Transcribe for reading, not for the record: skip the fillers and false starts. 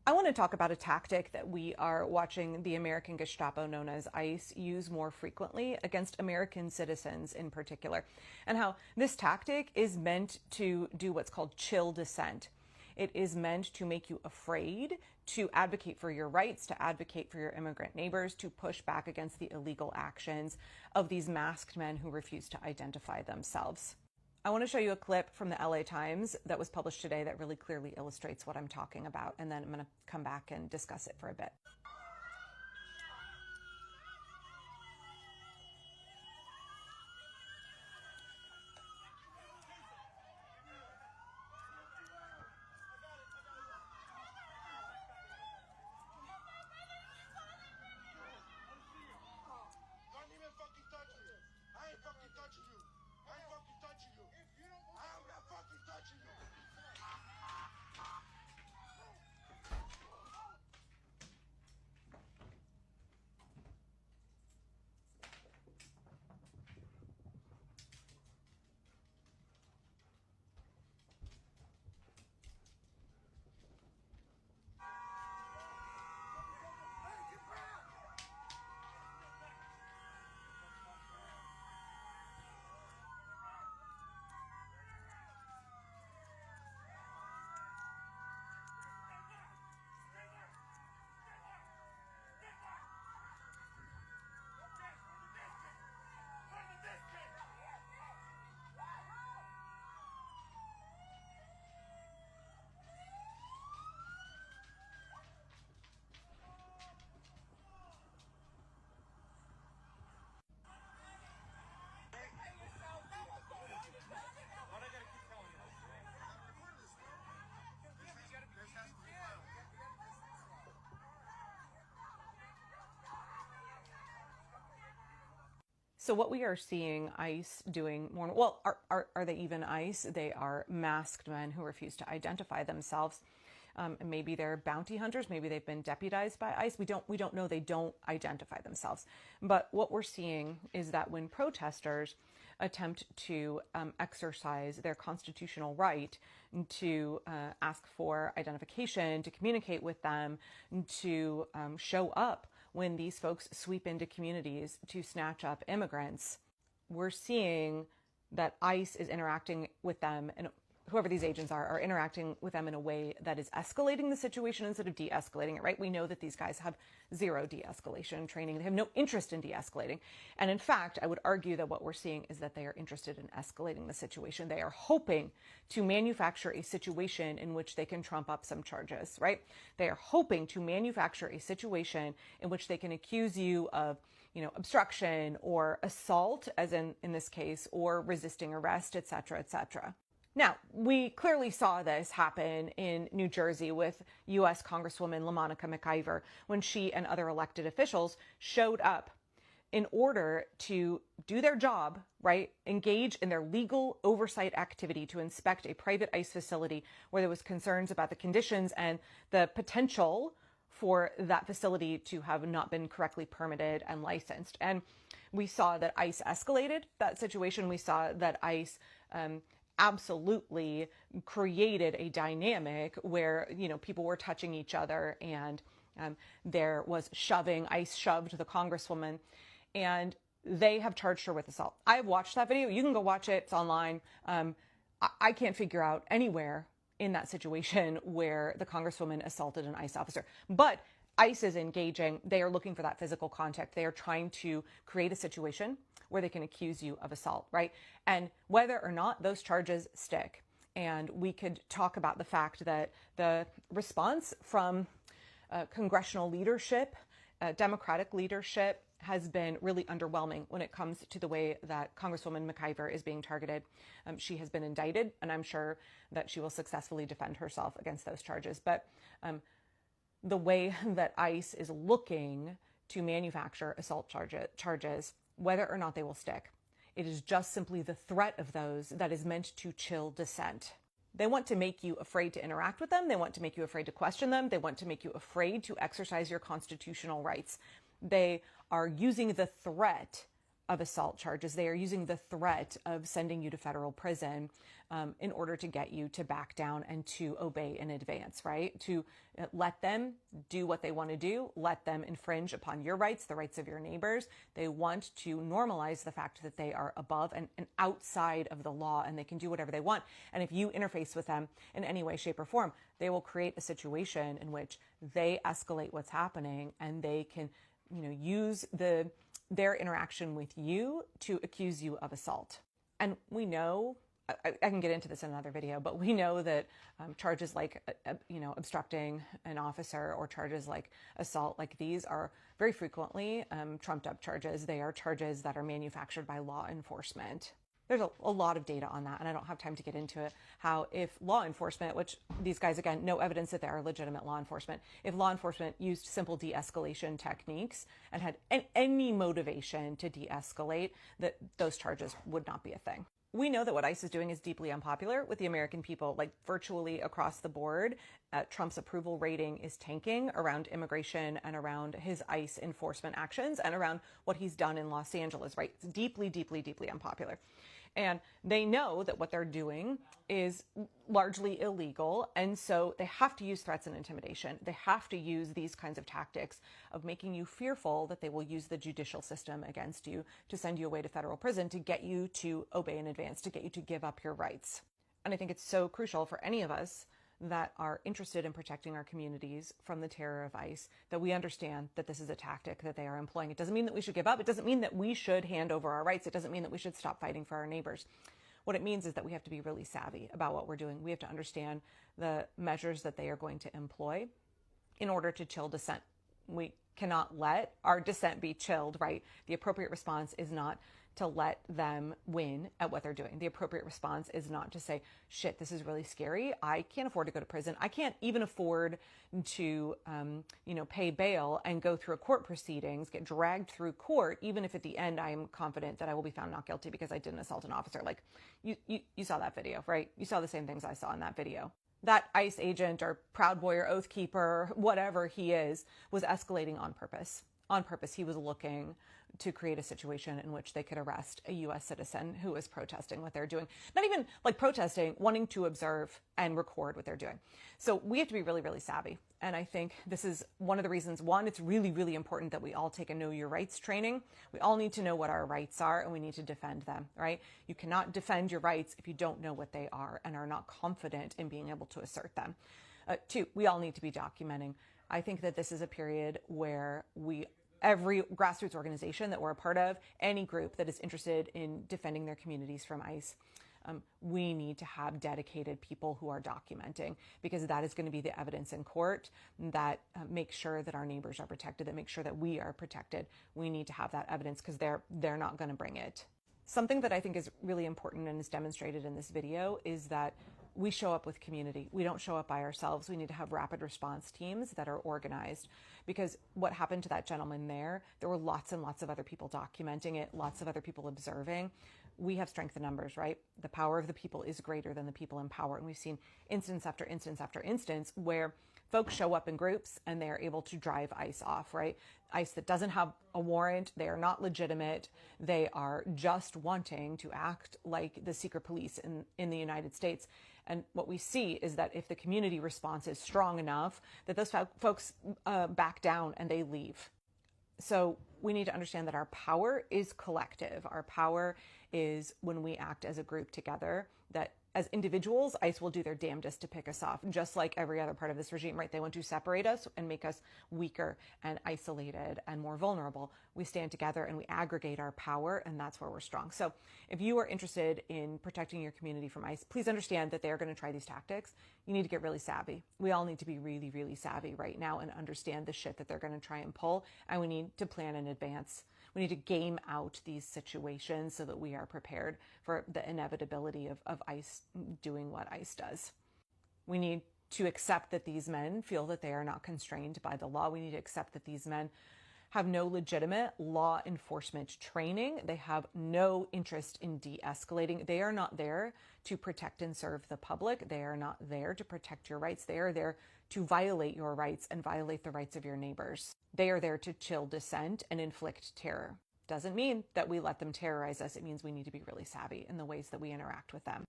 I want to talk about a tactic that we are watching the American Gestapo, known as ICE, use more frequently against American citizens in particular, and how this tactic is meant to do what's called chill dissent. It is meant to make you afraid, to advocate for your rights, to advocate for your immigrant neighbors, to push back against the illegal actions of these masked men who refuse to identify themselves. I want to show you a clip from the LA Times that was published today that really clearly illustrates what I'm talking about, and then I'm going to come back and discuss it for a bit. So what we are seeing ICE doing more, well, are they even ICE? They are masked men who refuse to identify themselves. Maybe they're bounty hunters. Maybe they've been deputized by ICE. We don't know. They don't identify themselves. But what we're seeing is that when protesters attempt to exercise their constitutional right to ask for identification, to communicate with them, to show up when these folks sweep into communities to snatch up immigrants, we're seeing that ICE is interacting with them, and whoever these agents are interacting with them in a way that is escalating the situation instead of de-escalating it, right? We know that these guys have zero de-escalation training. They have no interest in de-escalating. And in fact, I would argue that what we're seeing is that they are interested in escalating the situation. They are hoping to manufacture a situation in which they can trump up some charges, right? They are hoping to manufacture a situation in which they can accuse you of, obstruction or assault, as in this case, or resisting arrest, et cetera, et cetera. Now, we clearly saw this happen in New Jersey with U.S. Congresswoman LaMonica McIver when she and other elected officials showed up in order to do their job, right? Engage in their legal oversight activity to inspect a private ICE facility where there was concerns about the conditions and the potential for that facility to have not been correctly permitted and licensed. And we saw that ICE escalated that situation. We saw that ICE absolutely created a dynamic where, people were touching each other, and there was shoving. ICE shoved the Congresswoman, and they have charged her with assault. I've watched that video. You can go watch it. It's online. I can't figure out anywhere in that situation where the Congresswoman assaulted an ICE officer. But ICE is engaging. They are looking for that physical contact. They are trying to create a situation where they can accuse you of assault, right? And whether or not those charges stick. And we could talk about the fact that the response from congressional leadership, Democratic leadership, has been really underwhelming when it comes to the way that Congresswoman McIver is being targeted. She has been indicted, and I'm sure that she will successfully defend herself against those charges. But the way that ICE is looking to manufacture assault charges, whether or not they will stick, it is just simply the threat of those that is meant to chill dissent. They want to make you afraid to interact with them. They want to make you afraid to question them. They want to make you afraid to exercise your constitutional rights. They are using the threat of assault charges. They are using the threat of sending you to federal prison in order to get you to back down and to obey in advance, right? To let them do what they want to do, let them infringe upon your rights, the rights of your neighbors. They want to normalize the fact that they are above and outside of the law and they can do whatever they want. And if you interface with them in any way, shape, or form, they will create a situation in which they escalate what's happening and they can, use their interaction with you to accuse you of assault. And we know, I can get into this in another video, but we know that charges like, obstructing an officer or charges like assault, like these are very frequently trumped up charges. They are charges that are manufactured by law enforcement. There's a lot of data on that, and I don't have time to get into it, how if law enforcement, which these guys, again, no evidence that they are legitimate law enforcement, if law enforcement used simple de-escalation techniques and had any motivation to de-escalate, that those charges would not be a thing. We know that what ICE is doing is deeply unpopular with the American people, like virtually across the board. Trump's approval rating is tanking around immigration and around his ICE enforcement actions and around what he's done in Los Angeles, right? It's deeply, deeply, deeply unpopular. And they know that what they're doing is largely illegal. And so they have to use threats and intimidation. They have to use these kinds of tactics of making you fearful that they will use the judicial system against you to send you away to federal prison, to get you to obey in advance, to get you to give up your rights. And I think it's so crucial for any of us that are interested in protecting our communities from the terror of ICE, that we understand that this is a tactic that they are employing. It doesn't mean that we should give up. It doesn't mean that we should hand over our rights. It doesn't mean that we should stop fighting for our neighbors. What it means is that we have to be really savvy about what we're doing. We have to understand the measures that they are going to employ in order to chill dissent. We cannot let our dissent be chilled, right? The appropriate response is not to let them win at what they're doing. The appropriate response is not to say, shit, this is really scary. I can't afford to go to prison. I can't even afford to, pay bail and go through a court proceedings, get dragged through court, even if at the end I am confident that I will be found not guilty because I didn't assault an officer. Like you saw that video, right? You saw the same things I saw in that video. That ICE agent or Proud Boy or Oath Keeper, whatever he is, was escalating on purpose. On purpose, he was looking to create a situation in which they could arrest a U.S. citizen who was protesting what they're doing. Not even like protesting, wanting to observe and record what they're doing. So we have to be really, really savvy. And I think this is one of the reasons, one, it's really, really important that we all take a know your rights training. We all need to know what our rights are and we need to defend them, right? You cannot defend your rights if you don't know what they are and are not confident in being able to assert them. Two, we all need to be documenting. I think that this is a period where every grassroots organization that we're a part of, any group that is interested in defending their communities from ICE, we need to have dedicated people who are documenting, because that is going to be the evidence in court that makes sure that our neighbors are protected, that makes sure that we are protected. We need to have that evidence because they're not going to bring it. Something that I think is really important and is demonstrated in this video is that we show up with community. We don't show up by ourselves. We need to have rapid response teams that are organized, because what happened to that gentleman there were lots and lots of other people documenting it, lots of other people observing. We have strength in numbers, right? The power of the people is greater than the people in power. And we've seen instance after instance after instance where folks show up in groups and they are able to drive ICE off, right? ICE that doesn't have a warrant, they are not legitimate, they are just wanting to act like the secret police in the United States. And what we see is that if the community response is strong enough, that those folks back down and they leave. So we need to understand that our power is collective. Our power is when we act as a group together, that as individuals, ICE will do their damnedest to pick us off, just like every other part of this regime, right? They want to separate us and make us weaker and isolated and more vulnerable. We stand together and we aggregate our power, and that's where we're strong. So if you are interested in protecting your community from ICE, please understand that they are going to try these tactics. You need to get really savvy. We all need to be really, really savvy right now and understand the shit that they're going to try and pull, and we need to plan in advance. We need to game out these situations so that we are prepared for the inevitability of ICE doing what ICE does. We need to accept that these men feel that they are not constrained by the law. We need to accept that these men have no legitimate law enforcement training. They have no interest in de-escalating. They are not there to protect and serve the public. They are not there to protect your rights. They are there to violate your rights and violate the rights of your neighbors. They are there to chill dissent and inflict terror. Doesn't mean that we let them terrorize us. It means we need to be really savvy in the ways that we interact with them.